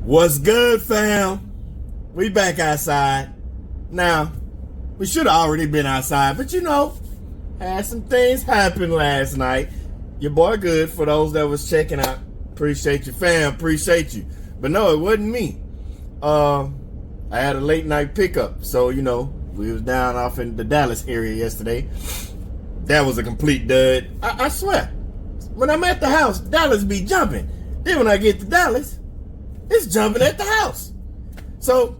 What's good, fam? We back outside. Now, we should have already been outside, but had some things happen last night. Your boy good, for those that was checking out. Appreciate you, fam. Appreciate you. But no, it wasn't me. I had a late night pickup. So, we was down off in the Dallas area yesterday. That was a complete dud. I swear. When I'm at the house, Dallas be jumping. Then when I get to Dallas, it's jumping at the house. So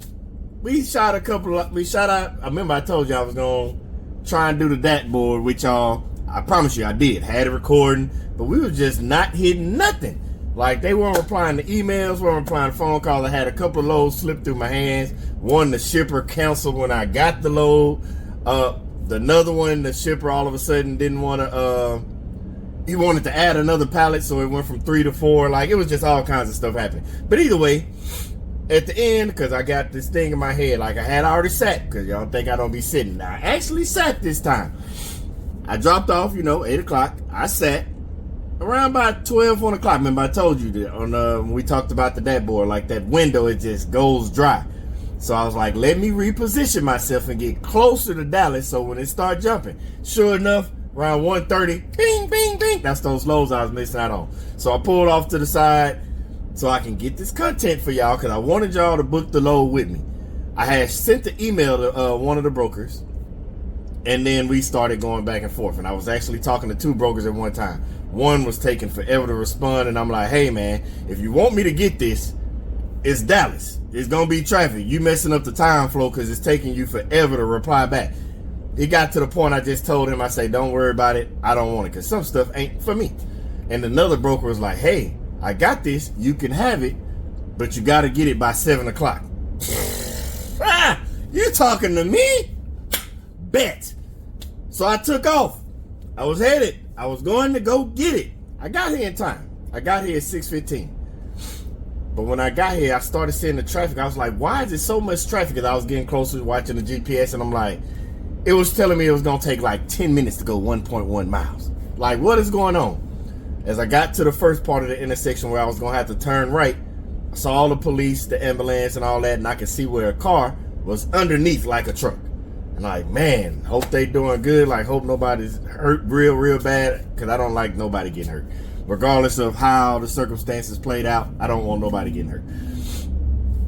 we shot out. I remember I told you I was gonna try and do the DAT board with y'all. I promise you I did. Had it recording, but we was just not hitting nothing. Like, they weren't replying to emails, weren't replying to phone calls. I had a couple of loads slip through my hands. One, the shipper canceled when I got the load. Another one, the shipper all of a sudden didn't want to, he wanted to add another pallet, so it went from 3 to 4. Like, it was just all kinds of stuff happening. But either way, at the end, because I got this thing in my head, like I had already sat, because y'all think I don't be sitting. I actually sat this time. I dropped off, 8 o'clock. I sat. Around about 12, 1 o'clock, remember I told you that when we talked about the DAT board, like that window, it just goes dry. So I was like, let me reposition myself and get closer to Dallas so when it start jumping. Sure enough, around 1:30, bing, bing, bing. That's those lows I was missing out on. So I pulled off to the side so I can get this content for y'all because I wanted y'all to book the load with me. I had sent the email to one of the brokers, and then we started going back and forth. And I was actually talking to 2 brokers at one time. One was taking forever to respond, and I'm like, hey, man, if you want me to get this, it's Dallas. It's going to be traffic. You messing up the time flow because it's taking you forever to reply back. It got to the point I just told him, I say, don't worry about it. I don't want it because some stuff ain't for me. And another broker was like, hey, I got this. You can have it, but you got to get it by 7 o'clock. You talking to me? Bet. So I took off. I was headed. I was going to go get it. I got here in time. I got here at 6:15. But when I got here, I started seeing the traffic. I was like, why is there so much traffic? Because I was getting closer, watching the GPS, and I'm like, it was telling me it was going to take like 10 minutes to go 1.1 miles. Like, what is going on? As I got to the first part of the intersection where I was going to have to turn right, I saw all the police, the ambulance, and all that, and I could see where a car was underneath like a truck. And like, man, hope they doing good. Like, hope nobody's hurt real bad, because I don't like nobody getting hurt. Regardless of how the circumstances played out, I don't want nobody getting hurt.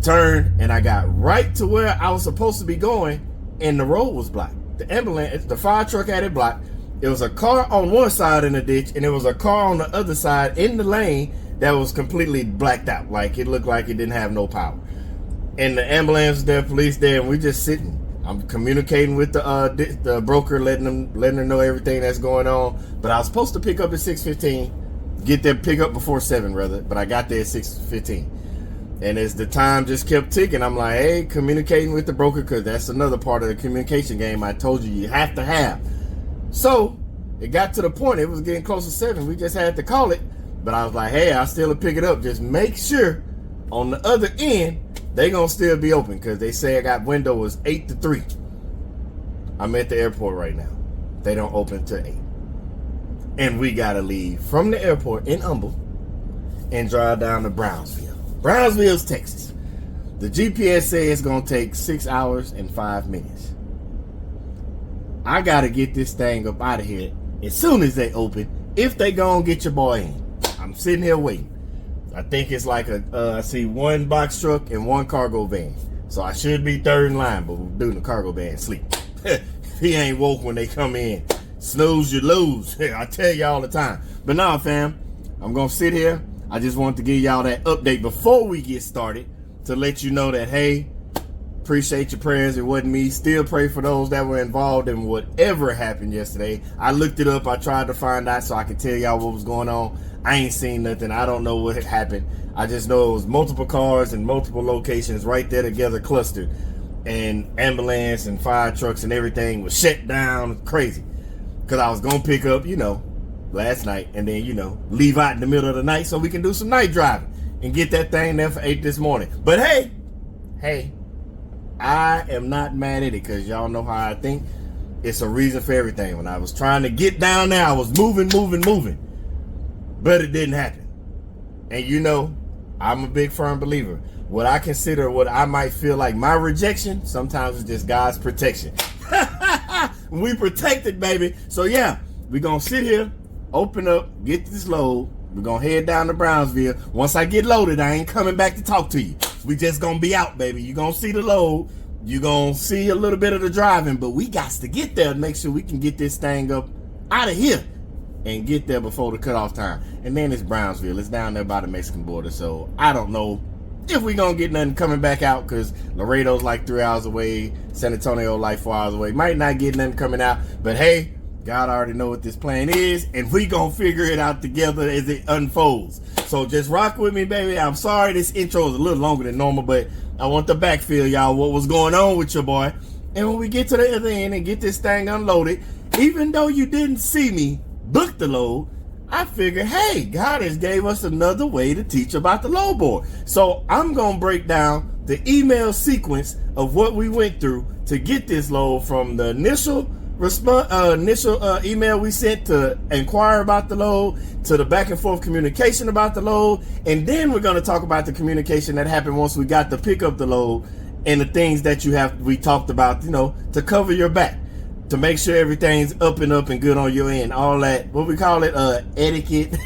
Turned, and I got right to where I was supposed to be going, and the road was blocked. The ambulance, the fire truck had it blocked. There was a car on one side in the ditch, and there was a car on the other side in the lane that was completely blacked out. Like, it looked like it didn't have no power. And the ambulance there, police there, and we just sitting. I'm communicating with the broker, letting her know everything that's going on. But I was supposed to pick up at 6:15, get there, pick up before 7 rather. But I got there at 6:15, and as the time just kept ticking, I'm like, hey, communicating with the broker, because that's another part of the communication game I told you have to have. So it got to the point, it was getting close to 7. We just had to call it. But I was like, hey, I'll still pick it up. Just make sure on the other end they gonna still be open, because they say I got window was 8 to 3. I'm at the airport right now. They don't open till 8. And we gotta leave from the airport in Humble and drive down to Brownsville. Brownsville's Texas. The GPS says it's gonna take 6 hours and 5 minutes. I gotta get this thing up out of here as soon as they open, if they gonna get your boy in. I'm sitting here waiting. I think it's like I see 1 box truck and 1 cargo van. So I should be third in line, but we're doing the cargo van sleep. He ain't woke when they come in. Snooze, you lose. I tell you all the time. But nah, fam, I'm going to sit here. I just wanted to give y'all that update before we get started to let you know that, hey, appreciate your prayers. It wasn't me. Still pray for those that were involved in whatever happened yesterday. I looked it up. I tried to find out so I could tell y'all what was going on. I ain't seen nothing. I don't know what had happened. I just know it was multiple cars and multiple locations right there together clustered. And ambulance and fire trucks and everything was shut down. Crazy. Because I was going to pick up, last night. And then, leave out in the middle of the night so we can do some night driving. And get that thing there for 8 this morning. But hey, I am not mad at it, because y'all know how I think. It's a reason for everything. When I was trying to get down there, I was moving. But it didn't happen. And I'm a big firm believer. what I consider what I might feel like my rejection, sometimes it's just God's protection. We protected, baby. So yeah, we're gonna sit here, open up, get this load. We're gonna head down to Brownsville. Once I get loaded, I ain't coming back to talk to you. We just gonna be out, baby. You gonna see the load. You gonna see a little bit of the driving, but we got to get there to make sure we can get this thing up out of here and get there before the cutoff time. And then it's Brownsville. It's down there by the Mexican border. So I don't know if we gonna get nothing coming back out, because Laredo's like 3 hours away. San Antonio like 4 hours away. Might not get nothing coming out, but hey, God already know what this plan is, and we gonna figure it out together as it unfolds. So just rock with me, baby. I'm sorry this intro is a little longer than normal, but I want to backfill y'all what was going on with your boy. And when we get to the other end and get this thing unloaded, even though you didn't see me book the load, I figured, hey, God has gave us another way to teach about the load board. So I'm gonna break down the email sequence of what we went through to get this load, from the initial email we sent to inquire about the load, to the back and forth communication about the load, and then we're going to talk about the communication that happened once we got to pick up the load, and the things that we talked about, to cover your back, to make sure everything's up and good on your end. All that, what we call it, etiquette,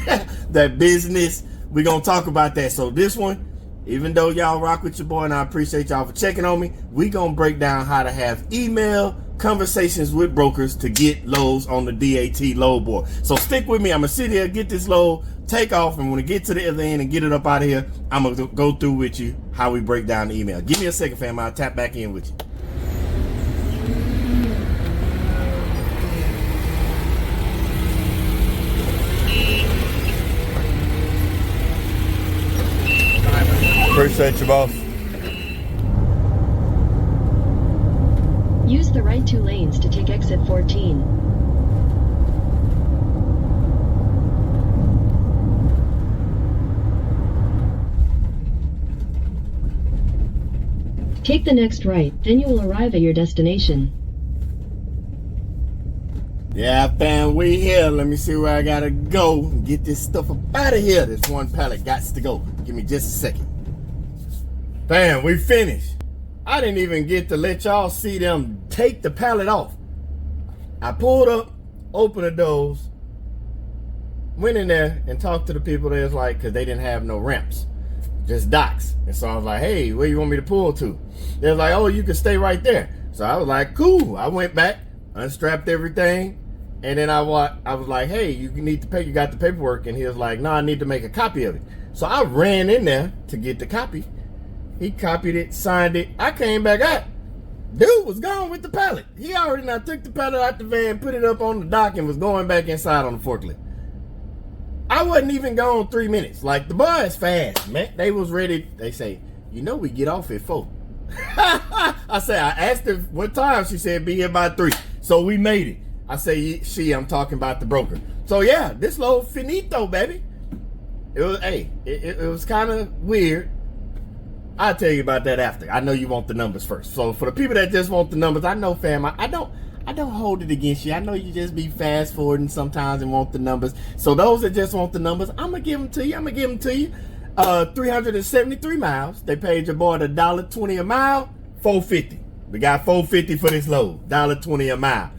that business. We're going to talk about that. So this one, even though y'all rock with your boy, and I appreciate y'all for checking on me, we going to break down how to have email conversations with brokers to get loads on the DAT load board. So stick with me. I'm gonna sit here, get this load, take off, and when I get to the other end and get it up out of here, I'm gonna go through with you how we break down the email. Give me a second, fam. I'll tap back in with you. Appreciate you, boss. Use the right 2 lanes to take exit 14. Take the next right, then you will arrive at your destination. Yeah, fam, we here. Let me see where I gotta go and get this stuff up out of here. This one pallet gots to go. Give me just a second. Fam, we finished. I didn't even get to let y'all see them take the pallet off. I pulled up, opened the doors, went in there and talked to the people there, like, because they didn't have no ramps, just docks. And so I was like, hey, where you want me to pull to? They was like, oh, you can stay right there. So I was like, cool. I went back, unstrapped everything, and then I was like, hey, you need to pay. You got the paperwork? And he was like, no, I need to make a copy of it. So I ran in there to get the copy. He copied it, signed it. I came back out. Dude was gone with the pallet. He already now took the pallet out the van, put it up on the dock, and was going back inside on the forklift. I wasn't even gone 3 minutes. Like, the boys fast, man. They was ready. They say, we get off at 4. I asked her what time. She said, be here by 3. So we made it. I say, I'm talking about the broker. So yeah, this load finito, baby. It was, it was kind of weird. I'll tell you about that after. I know you want the numbers first. So for the people that just want the numbers, I know, fam, I don't hold it against you. I know you just be fast forwarding sometimes and want the numbers. So those that just want the numbers, I'm gonna give them to you. 373 miles. They paid your boy $1.20 a mile, $4.50. We got $4.50 for this load, $1.20 a mile.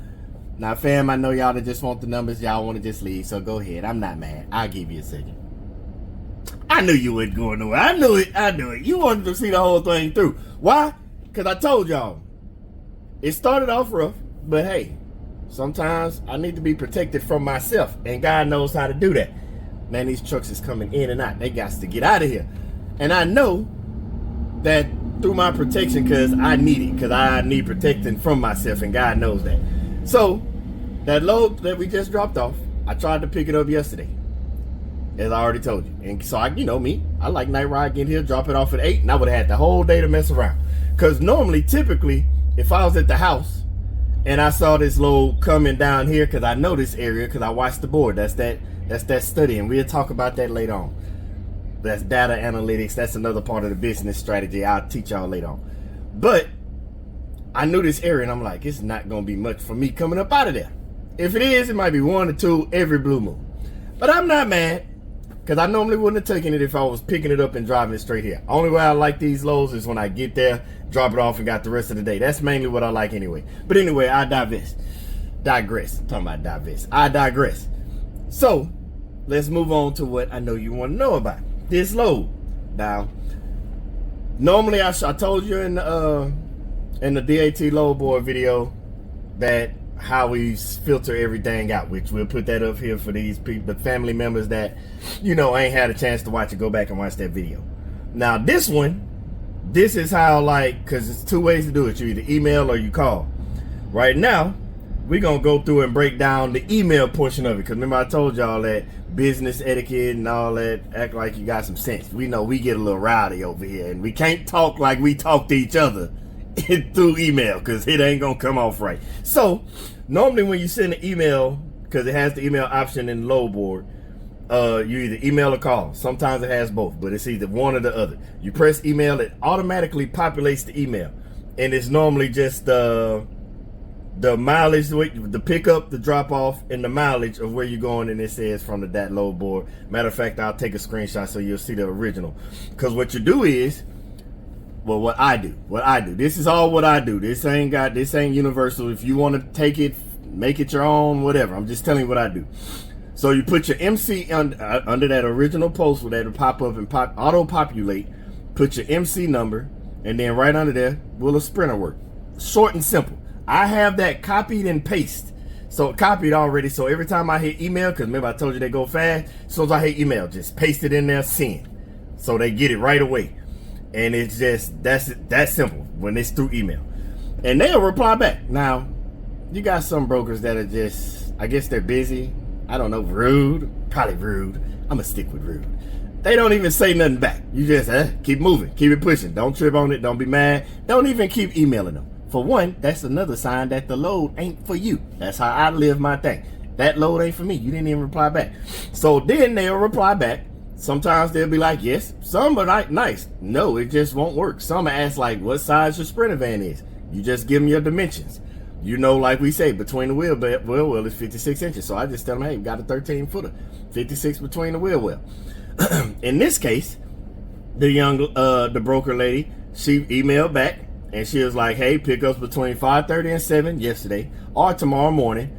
Now, fam, I know y'all that just want the numbers. Y'all want to just leave, so go ahead. I'm not mad. I'll give you a second. I knew you wasn't going nowhere. I knew it. You wanted to see the whole thing through. Why? Because I told y'all, it started off rough, but hey, sometimes I need to be protected from myself, and God knows how to do that. Man, these trucks is coming in and out. They got to get out of here. And I know that through my protection, because I need it, because I need protecting from myself, and God knows that. So, that load that we just dropped off, I tried to pick it up yesterday, as I already told you. And so, I like night ride, get here, drop it off at 8, and I would have had the whole day to mess around. Because typically, if I was at the house and I saw this load coming down here, because I know this area, because I watched the board, that's that study, and we'll talk about that later on. That's data analytics. That's another part of the business strategy. I'll teach y'all later on. But I knew this area, and I'm like, it's not going to be much for me coming up out of there. If it is, it might be 1 or 2 every blue moon. But I'm not mad, because because I normally wouldn't have taken it if I was picking it up and driving it straight here. Only way I like these loads is when I get there, drop it off, and got the rest of the day. That's mainly what I like anyway. But anyway, I digress. I'm talking about divest. I digress. So let's move on to what I know you want to know about this load. Now, normally I told you in the DAT load board video that how we filter everything out, which we'll put that up here for these people, the family members that, you know, ain't had a chance to watch it. Go back and watch that video. Now this is how, like, because it's two ways to do it. You either email or you call. Right now, we're going to go through and break down the email portion of it. Because remember I told y'all that business etiquette and all that, act like you got some sense. We know we get a little rowdy over here. And we can't talk like we talk to each other through email, because it ain't going to come off right. So, normally when you send an email, because it has the email option in the load board, you either email or call. Sometimes it has both, but it's either one or the other. You press email, it automatically populates the email. And it's normally just the mileage, the pickup, the drop off, and the mileage of where you're going, and it says from the DAT load board. Matter of fact, I'll take a screenshot so you'll see the original. Because what you do is, well, what I do. This is all what I do. This ain't universal. If you want to take it, make it your own, whatever. I'm just telling you what I do. So you put your MC under that original post where that'll pop up and auto-populate. Put your MC number, and then right under there will a Sprinter work. Short and simple. I have that copied and pasted. So copied already. So every time I hit email, because remember I told you they go fast. As soon as I hit email, just paste it in there, send. So they get it right away. And it's just, that simple when it's through email. And they'll reply back. Now, you got some brokers that are just, I guess they're busy. I don't know, rude. Probably rude. I'm going to stick with rude. They don't even say nothing back. You just keep moving. Keep it pushing. Don't trip on it. Don't be mad. Don't even keep emailing them. For one, that's another sign that the load ain't for you. That's how I live my thing. That load ain't for me. You didn't even reply back. So then they'll reply back. Sometimes they'll be like, yes. Some are like, nice. No, it just won't work. Some ask like, what size your Sprinter van is. You just give them your dimensions. You know, like we say, between the wheel well is 56 inches. So I just tell them, hey, we got a 13 footer, 56 between the wheel well. In this case, the broker lady, she emailed back and she was like, hey, pickups between 5:30 and 7 yesterday or tomorrow morning.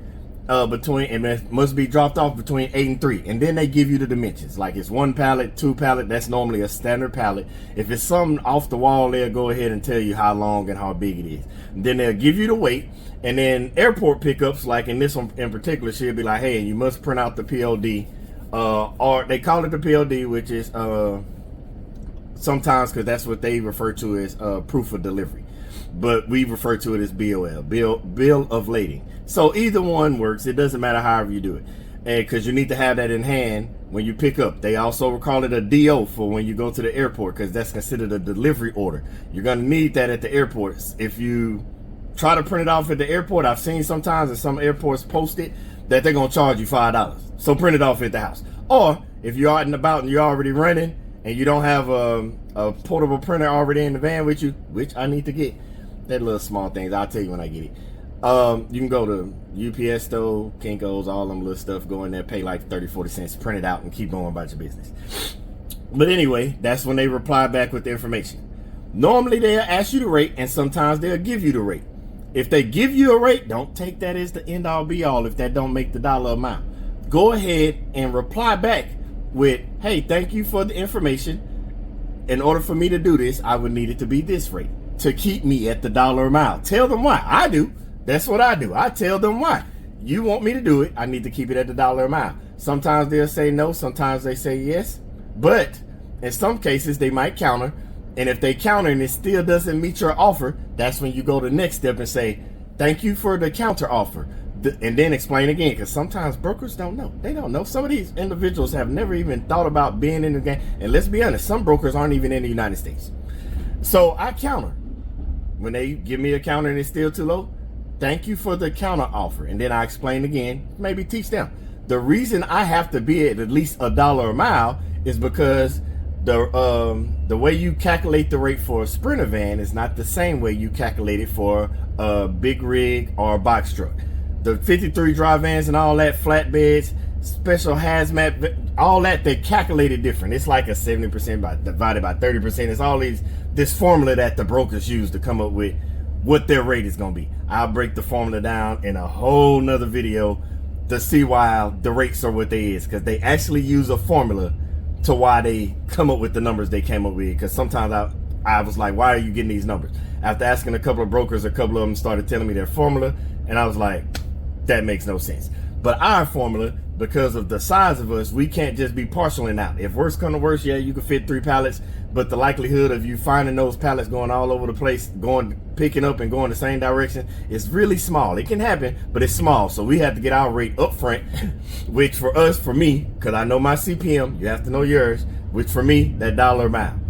And it must be dropped off between 8 and 3. And then they give you the dimensions. Like it's 1 pallet, 2 pallet. That's normally a standard pallet. If it's something off the wall, they'll go ahead and tell you how long and how big it is. And then they'll give you the weight. And then airport pickups, like in this one in particular, she'll be like, hey, you must print out the POD. Or they call it the POD, which is sometimes, because that's what they refer to as proof of delivery. But we refer to it as BOL, bill of lading. So either one works. It doesn't matter however you do it. And because you need to have that in hand when you pick up. They also call it a DO for when you go to the airport, because that's considered a delivery order. You're going to need that at the airport. If you try to print it off at the airport, I've seen sometimes at some airports post it that they're going to charge you $5. So print it off at the house. Or if you're out and about and you're already running and you don't have a portable printer already in the van with you, which I need to get. That little small things, I'll tell you when I get it. You can go to UPS store, Kinko's, all them little stuff, go in there, pay like 30-40 cents, print it out, and keep going about your business. But anyway, that's when they reply back with the information. Normally they'll ask you the rate, and sometimes they'll give you the rate. If they give you a rate, don't take that as the end all be all if that don't make the dollar amount. Go ahead and reply back with, hey, thank you for the information. In order for me to do this, I would need it to be this rate to keep me at the dollar amount. Tell them why. I do. That's what I do. I tell them why. You want me to do it, I need to keep it at the dollar amount. Sometimes they'll say no, sometimes they say yes. But in some cases, they might counter. And if they counter and it still doesn't meet your offer, that's when you go to the next step and say, thank you for the counter offer. And then explain again, because sometimes brokers don't know. They don't know. Some of these individuals have never even thought about being in the game. And let's be honest, some brokers aren't even in the United States. So I counter. When they give me a counter and it's still too low, thank you for the counter offer. And then I explain again, maybe teach them. The reason I have to be at least $1 a mile is because the way you calculate the rate for a Sprinter van is not the same way you calculate it for a big rig or a box truck. The 53 dry vans and all that, flatbeds, special hazmat, all that, they calculated different. It's like a 70% divided by 30%. It's all this formula that the brokers use to come up with what their rate is going to be. I'll break the formula down in a whole nother video to see why the rates are what they is, because they actually use a formula to why they come up with the numbers they came up with. Because sometimes I was like, why are you getting these numbers? After asking a couple of brokers, a couple of them started telling me their formula, and I was like, that makes no sense. But our formula, because of the size of us, we can't just be parceling out. If worse come to worse, yeah, you can fit 3 pallets, but the likelihood of you finding those pallets going all over the place, picking up and going the same direction, is really small. It can happen, but it's small. So we have to get our rate up front, which for us, for me, because I know my CPM, you have to know yours, which for me, that $1 a mile.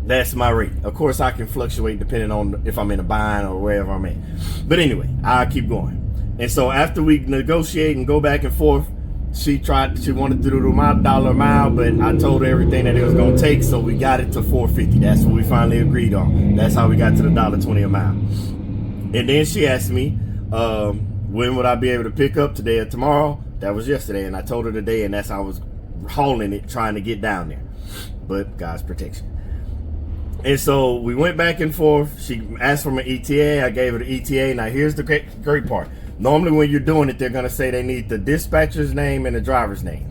That's my rate. Of course, I can fluctuate depending on if I'm in a bind or wherever I'm at. But anyway, I'll keep going. And so after we negotiate and go back and forth, she wanted to do my $1 a mile, but I told her everything that it was going to take, so we got it to $4.50. That's what we finally agreed on. That's how we got to the $1.20 a mile. And then she asked me, when would I be able to pick up, today or tomorrow? That was yesterday, and I told her today, and that's how I was hauling it, trying to get down there. But God's protection. And so we went back and forth. She asked for my ETA. I gave her the ETA. Now here's the great part. Normally when you're doing it, they're going to say they need the dispatcher's name and the driver's name.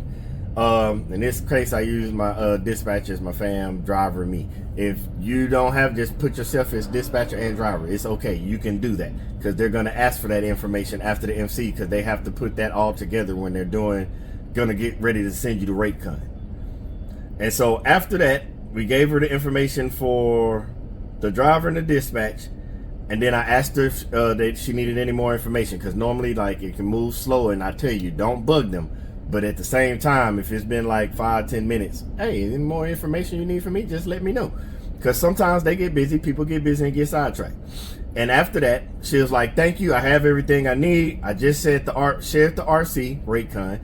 In this case, I use my dispatcher as my fam, driver, me. If you don't have, just put yourself as dispatcher and driver. It's okay. You can do that because they're going to ask for that information after the MC, because they have to put that all together when they're going to get ready to send you the rate cut. And so after that, we gave her the information for the driver and the dispatch, and then I asked her if that she needed any more information, because normally, like, it can move slow, and I tell you, don't bug them. But at the same time, if it's been like 5-10 minutes, hey, any more information you need from me, just let me know. Because sometimes they get busy, people get busy and get sidetracked. And after that, she was like, thank you, I have everything I need. I just shared the RC, rate con.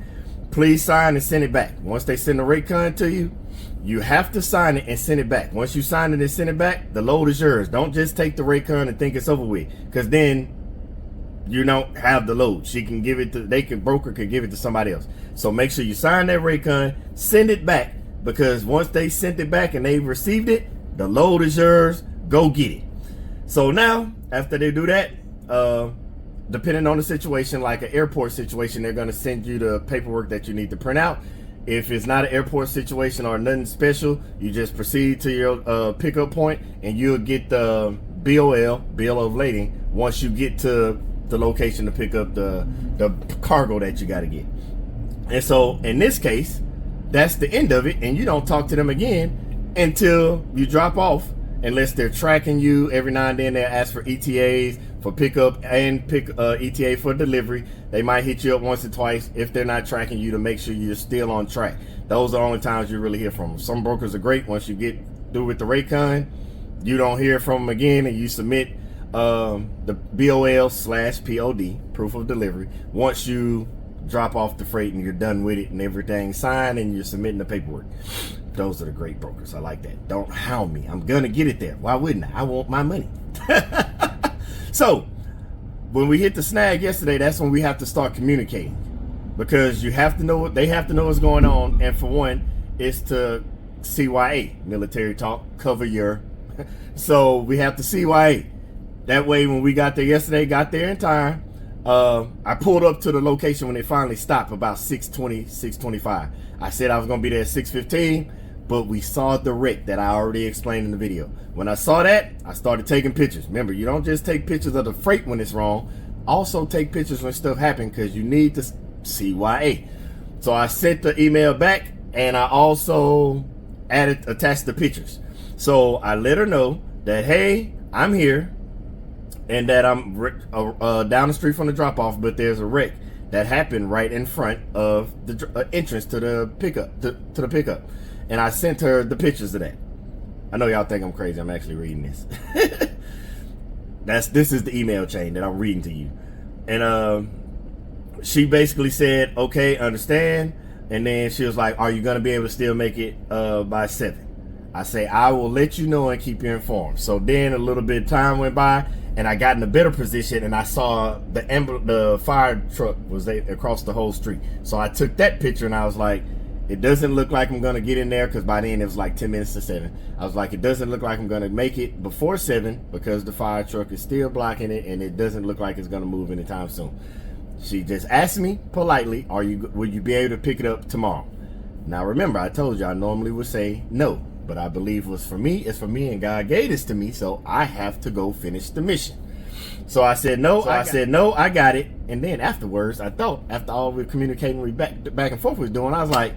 Please sign and send it back. Once they send the rate con to you, you have to sign it and send it back. Once you sign it and send it back, the load is yours. Don't just take the rate con and think it's over with, because then you don't have the load. She can give it to, broker could give it to somebody else. So make sure you sign that rate con, send it back, because once they sent it back and they received it, the load is yours. Go get it. So now, after they do that, depending on the situation, like an airport situation, they're going to send you the paperwork that you need to print out. If it's not an airport situation or nothing special, you just proceed to your pickup point, and you'll get the BOL, bill of lading, once you get to the location to pick up the cargo that you got to get. And so in this case, that's the end of it, and you don't talk to them again until you drop off, unless they're tracking you. Every now and then they'll ask for ETAs for pickup and ETA for delivery. They might hit you up once or twice if they're not tracking you, to make sure you're still on track. Those are the only times you really hear from them. Some brokers are great. Once you get through with the rate con, you don't hear from them again, and you submit the BOL/POD, proof of delivery, once you drop off the freight and you're done with it and everything signed and you're submitting the paperwork. Those are the great brokers. I like that. Don't hound me. I'm gonna get it there. Why wouldn't I? I want my money. So when we hit the snag yesterday, that's when we have to start communicating, because you have to know what they have to know what's going on. And for one, it's to CYA, military talk, cover your. So we have to CYA. That way, when we got there yesterday, got there in time. I pulled up to the location when they finally stopped about 6:20, 6:25. I said I was going to be there at 6:15, but we saw the wreck that I already explained in the video. When I saw that, I started taking pictures. Remember, you don't just take pictures of the freight when it's wrong. Also take pictures when stuff happens, because you need to CYA. So I sent the email back, and I also attached the pictures. So I let her know that, hey, I'm here, and that I'm down the street from the drop-off, but there's a wreck that happened right in front of the entrance to the pickup, to the pickup. And I sent her the pictures of that. I know y'all think I'm crazy. I'm actually reading this. This is the email chain that I'm reading to you. And she basically said, okay, understand. And then she was like, are you going to be able to still make it by 7? I say, I will let you know and keep you informed. So then a little bit of time went by, and I got in a better position, and I saw the fire truck was across the whole street. So I took that picture, and I was like, it doesn't look like I'm gonna get in there, because by then it was like 10 minutes to 7. I was like, it doesn't look like I'm gonna make it before 7 because the fire truck is still blocking it, and it doesn't look like it's gonna move anytime soon. She just asked me politely, will you be able to pick it up tomorrow? Now remember, I told you I normally would say no, but I believe it's for me, and God gave this to me, so I have to go finish the mission. So I said no, I got it. And then afterwards, I thought, after all the communicating we back and forth was doing, I was like,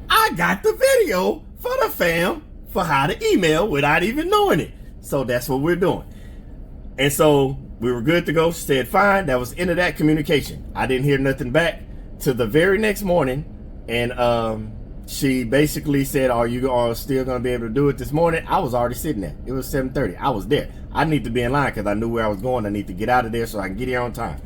I got the video for the fam for how to email without even knowing it. So that's what we're doing. And so we were good to go. She said, fine. That was the end of that communication. I didn't hear nothing back to the very next morning. And she basically said, are you still going to be able to do it this morning? I was already sitting there. It was 7:30. I was there. I need to be in line because I knew where I was going. I need to get out of there so I can get here on time.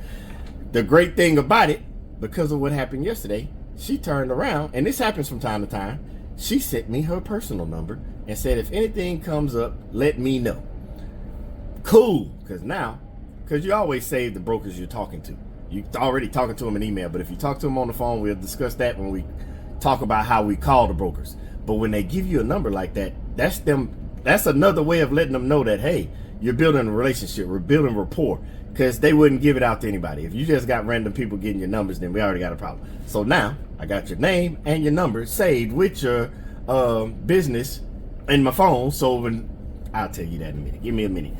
The great thing about it, because of what happened yesterday, she turned around, and this happens from time to time. She sent me her personal number and said, if anything comes up, let me know. Cool, because you always save the brokers you're talking to. You're already talking to them in email, but if you talk to them on the phone, we'll discuss that when we talk about how we call the brokers. But when they give you a number like that, that's another way of letting them know that, hey, you're building a relationship, we're building rapport, because they wouldn't give it out to anybody. If you just got random people getting your numbers, then we already got a problem. So now I got your name and your number saved with your business in my phone. So I'll tell you that in a minute. Give me a minute.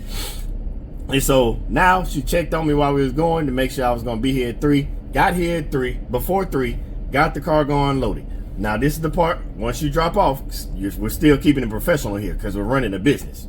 And so now she checked on me while we was going to make sure I was going to be here at 3. Got here at 3, before 3, got the car going loaded. Now this is the part, once you drop off, we're still keeping it professional here because we're running a business.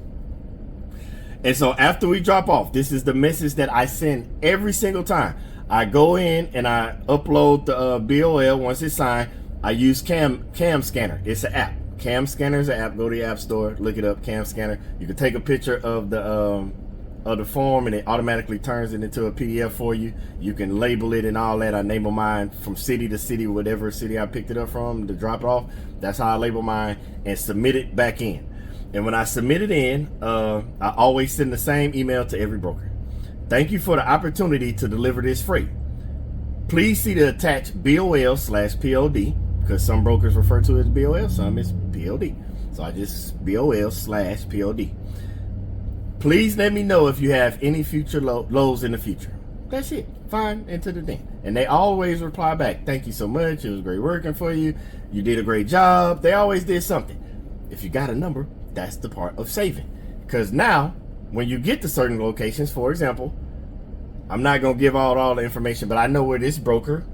And so after we drop off, this is the message that I send every single time. I go in and I upload the BOL. Once it's signed, I use Cam Scanner. It's an app. Cam Scanner is an app. Go to the App Store, look it up, Cam Scanner. You can take a picture of the form, and it automatically turns it into a PDF for you. You can label it and all that. I label mine from city to city, whatever city I picked it up from to drop it off. That's how I label mine and submit it back in. And when I submit it in, I always send the same email to every broker. Thank you for the opportunity to deliver this freight. Please see the attached BOL/POD, because some brokers refer to it as BOL, some is POD. So I just BOL/POD. Please let me know if you have any future loads in the future. That's it. Fine, into the thing. And they always reply back, thank you so much. It was great working for you. You did a great job. They always did something. If you got a number, that's the part of saving. Because now, when you get to certain locations, for example, I'm not going to give out all the information, but I know where this broker,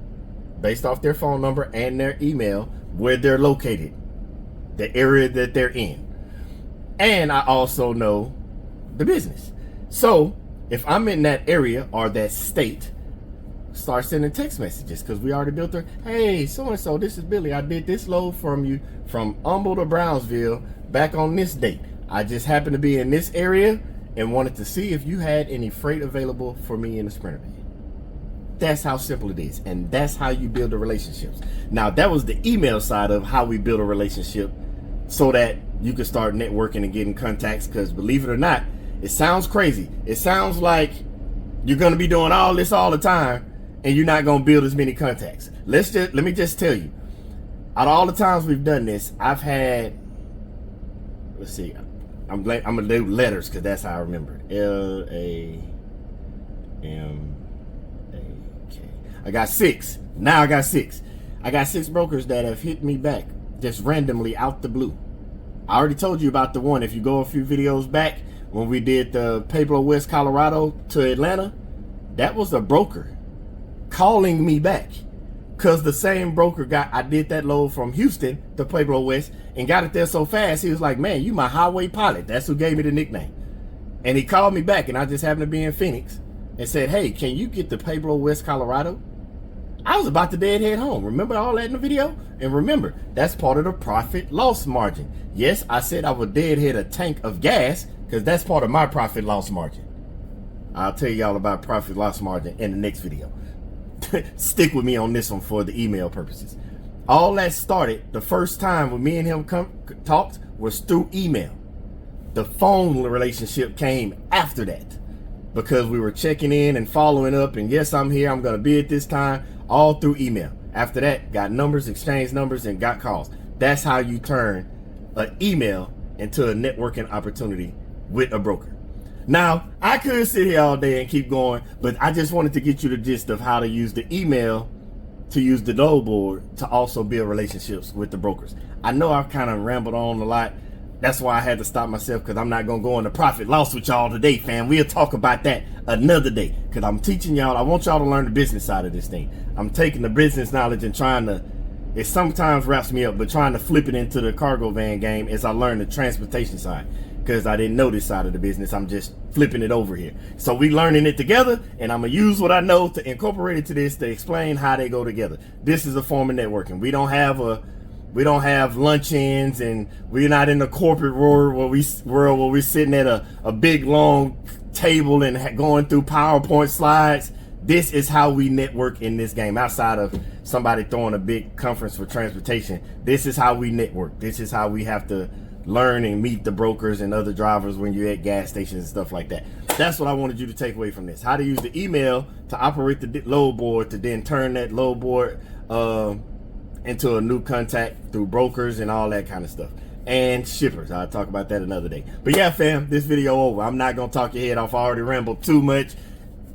based off their phone number and their email, where they're located, the area that they're in. And I also know the business. So if I'm in that area or that state, start sending text messages, because we already built her. Hey, so-and-so, this is Billy. I did this load from you from Humble to Brownsville back on this date. I just happened to be in this area and wanted to see if you had any freight available for me in the Sprinter van. That's how simple it is, and that's how you build the relationships. Now, that was the email side of how we build a relationship so that you can start networking and getting contacts, because believe it or not, it sounds crazy. It sounds like you're going to be doing all this all the time and you're not going to build as many contacts. Let me just tell you, out of all the times we've done this, I've had, let's see, I'm going to do letters because that's how I remember it. L-A-M-A-K. I got 6. Now I got 6. I got 6 brokers that have hit me back just randomly out the blue. I already told you about the one. If you go a few videos back when we did the Pueblo, West Colorado to Atlanta, that was a broker calling me back, because the same broker I did that load from Houston to Pueblo West and got it there so fast. He was like, man, you my highway pilot. That's who gave me the nickname. And he called me back, and I just happened to be in Phoenix and said, hey, can you get to Pueblo, West Colorado? I was about to deadhead home. Remember all that in the video? And remember, that's part of the profit loss margin. Yes, I said I would deadhead a tank of gas because that's part of my profit loss margin. I'll tell y'all about profit loss margin in the next video. Stick with me on this one for the email purposes. All that started the first time when me and him talked was through email. The phone relationship came after that. because we were checking in and following up, and yes, I'm here, I'm going to be at this time, all through email. After that, got numbers, exchanged numbers, and got calls. That's how you turn an email into a networking opportunity with a broker. Now, I could sit here all day and keep going, but I just wanted to get you the gist of how to use the email to use the load board to also build relationships with the brokers. I know I've kind of rambled on a lot. That's why I had to stop myself, because I'm not going to go into profit loss with y'all today, fam. We'll talk about that another day, because I'm teaching y'all. I want y'all to learn the business side of this thing. I'm taking the business knowledge and trying to, it sometimes wraps me up, but trying to flip it into the cargo van game as I learn the transportation side, because I didn't know this side of the business. I'm just flipping it over here. So we learning it together, and I'm going to use what I know to incorporate it to this to explain how they go together. This is a form of networking. We don't have luncheons, and we're not in the corporate world where we're sitting at a big long table and going through PowerPoint slides. This is how we network in this game. Outside of somebody throwing a big conference for transportation, this is how we network. This is how we have to learn and meet the brokers and other drivers when you're at gas stations and stuff like that. That's what I wanted you to take away from this. How to use the email to operate the load board, to then turn that load board into a new contact through brokers and all that kind of stuff. And shippers. I'll talk about that another day. But yeah, fam, this video over. I'm not going to talk your head off. I already rambled too much.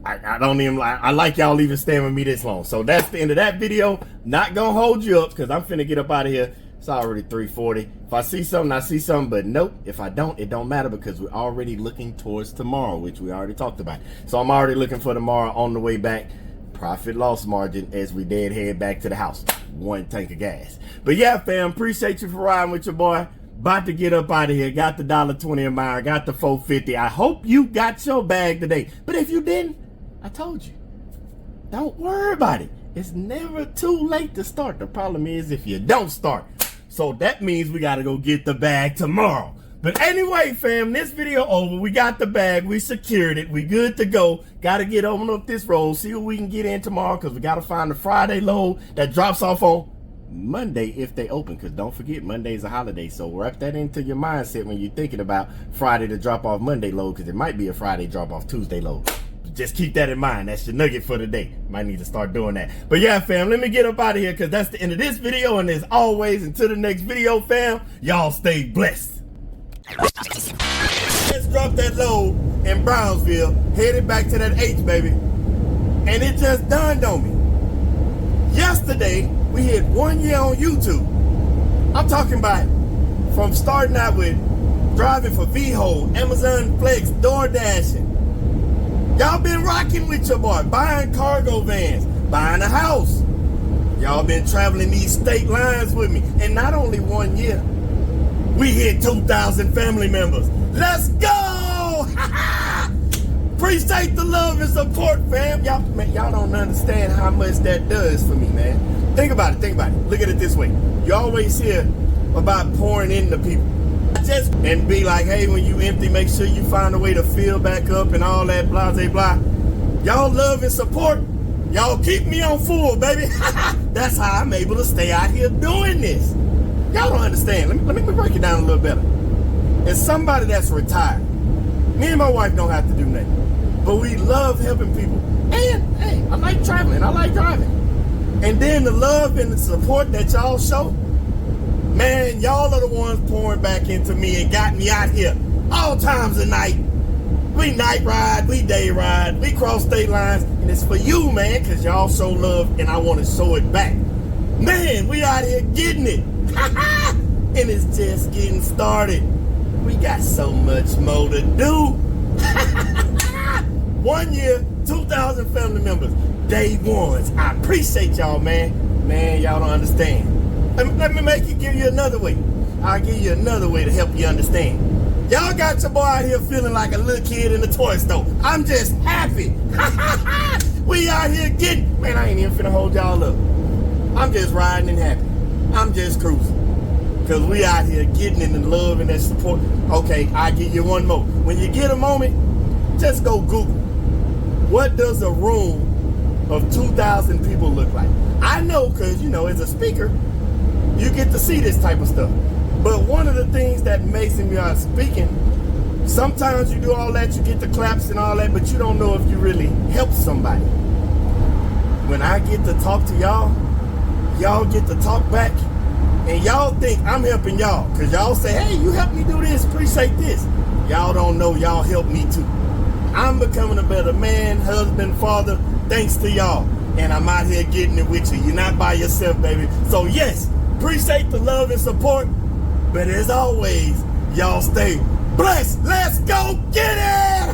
I like y'all even staying with me this long. So that's the end of that video. Not going to hold you up, because I'm finna get up out of here. It's already 3:40. If I see something, I see something. But nope, if I don't, it don't matter, because we're already looking towards tomorrow, which we already talked about. So I'm already looking for tomorrow on the way back. Profit loss margin as we dead head back to the house. 1 tank of gas. But yeah, fam, appreciate you for riding with your boy. About to get up out of here. Got the $1.20 a mile. Got the $4.50. I hope you got your bag today. But if you didn't, I told you, don't worry about it. It's never too late to start. The problem is if you don't start. So that means we got to go get the bag tomorrow. But anyway, fam, this video over. We got the bag. We secured it. We good to go. Got to get on up this road. See what we can get in tomorrow, because we got to find the Friday load that drops off on Monday if they open. Because don't forget, Monday's a holiday. So wrap that into your mindset when you're thinking about Friday to drop off Monday load, because it might be a Friday drop off Tuesday load. Just keep that in mind. That's your nugget for the day. Might need to start doing that. But yeah, fam, let me get up out of here, because that's the end of this video. And as always, until the next video, fam, y'all stay blessed. Let's drop that load in Brownsville, headed back to that H, baby. And it just dawned on me. Yesterday, we hit 1 year on YouTube. I'm talking about from starting out with driving for VHO, Amazon Flex, DoorDashing. Y'all been rocking with your boy, buying cargo vans, buying a house. Y'all been traveling these state lines with me. And not only 1 year, we hit 2,000 family members. Let's go! Appreciate the love and support, fam. Y'all don't understand how much that does for me, man. Think about it. Look at it this way. You always hear about pouring into people. Just and be like, hey, when you empty, make sure you find a way to fill back up and all that blah, blah, blah. Y'all love and support. Y'all keep me on full, baby. That's how I'm able to stay out here doing this. Y'all don't understand. Let me break it down a little better. As somebody that's retired, me and my wife don't have to do nothing, but we love helping people. And hey, I like traveling. I like driving. And then the love and the support that y'all show, man, y'all are the ones pouring back into me and got me out here all times of night. We night ride, we day ride, we cross state lines, and it's for you, man, because y'all show love and I want to show it back. Man, we out here getting it. And it's just getting started. We got so much more to do. 1 year, 2,000 family members, day ones. I appreciate y'all, man. Man, y'all don't understand. Let me give you another way. I'll give you another way to help you understand. Y'all got your boy out here feeling like a little kid in the toy store. I'm just happy. We out here getting, man, I ain't even finna hold y'all up. I'm just riding and happy. I'm just cruising. Because we out here getting in the love and that support. Okay, I'll give you one more. When you get a moment, just go Google. What does a room of 2,000 people look like? I know, because, you know, as a speaker, you get to see this type of stuff. But one of the things that makes me speaking Sometimes you do all that, you get the claps and all that, but you don't know if you really help somebody. When I get to talk to y'all, y'all get to talk back, and y'all think I'm helping y'all, because y'all say, hey, you helped me do this, appreciate this. Y'all don't know y'all helped me too. I'm becoming a better man, husband, father, thanks to y'all. And I'm out here getting it with you. You're not by yourself, baby. So yes, appreciate the love and support, but as always, y'all stay blessed. Let's go get it!